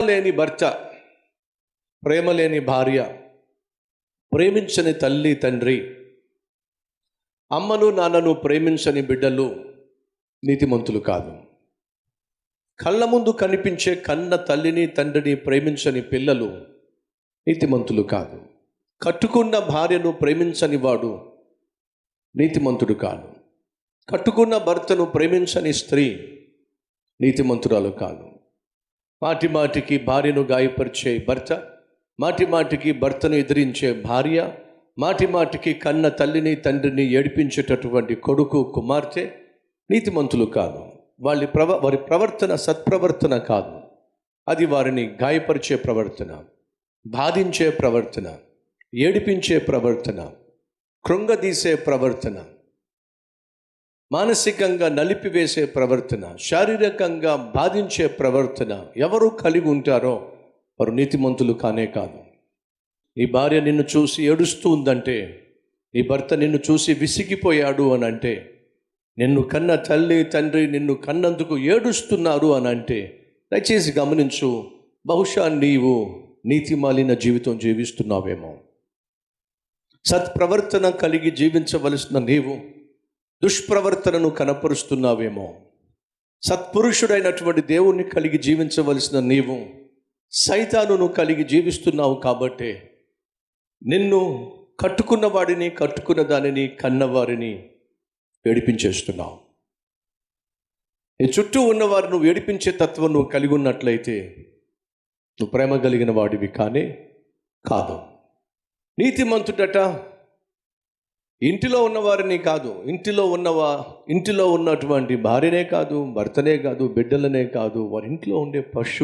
లేని భర్త, ప్రేమ లేని భార్య, ప్రేమించని తల్లి తండ్రి, అమ్మను నాన్నను ప్రేమించని బిడ్డలు నీతిమంతులు కాదు. కళ్ళ ముందు కనిపించే కన్న తల్లిని తండ్రిని ప్రేమించని పిల్లలు నీతిమంతులు కాదు. కట్టుకున్న భార్యను ప్రేమించని వాడు నీతిమంతుడు కాదు. కట్టుకున్న భర్తను ప్రేమించని స్త్రీ నీతిమంతురాలు కాదు. మాటి మాటికి భార్యను గాయపరిచే భర్త, మాటి మాటికి భర్తను ఎదిరించే భార్య, మాటి మాటికి కన్న తల్లిని తండ్రిని ఏడిపించేటటువంటి కొడుకు కుమార్తె నీతిమంతులు కాదు. వారి ప్రవర్తన సత్ప్రవర్తన కాదు. అది వారిని గాయపరిచే ప్రవర్తన, బాధించే ప్రవర్తన, ఏడిపించే ప్రవర్తన, కృంగదీసే ప్రవర్తన, మానసికంగా నలిపివేసే ప్రవర్తన, శారీరకంగా బాధించే ప్రవర్తన ఎవరు కలిగి ఉంటారో వారు నీతిమంతులు కానే కాదు. నీ భార్య నిన్ను చూసి ఏడుస్తూ ఉందంటే, నీ భర్త నిన్ను చూసి విసిగిపోయాడు అని అంటే, నిన్ను కన్న తల్లి తండ్రి నిన్ను కన్నందుకు ఏడుస్తున్నారు అని అంటే, దయచేసి గమనించు, బహుశా నీవు నీతిమాలిన జీవితం జీవిస్తున్నావేమో. సత్ప్రవర్తన కలిగి జీవించవలసిన నీవు దుష్ప్రవర్తనను కనపరుస్తున్నావేమో. సత్పురుషుడైనటువంటి దేవుణ్ణి కలిగి జీవించవలసిన నీవు సైతానును కలిగి జీవిస్తున్నావు. కాబట్టి నిన్ను కట్టుకున్న వాడిని, కట్టుకున్న దానిని, కన్నవారిని ఏడిపించేస్తున్నావు. నీ చుట్టూ ఉన్నవారు నువ్వు ఏడిపించే తత్వం నువ్వు కలిగి ఉన్నట్లయితే నువ్వు ప్రేమ కలిగిన వాడివి కానే కాదు. నీతిమంతుడట ఇంటిలో ఉన్నవారిని కాదు, ఇంటిలో ఉన్నటువంటి భార్యనే కాదు, భర్తనే కాదు, బిడ్డలనే కాదు, వారి ఇంట్లో ఉండే పశువు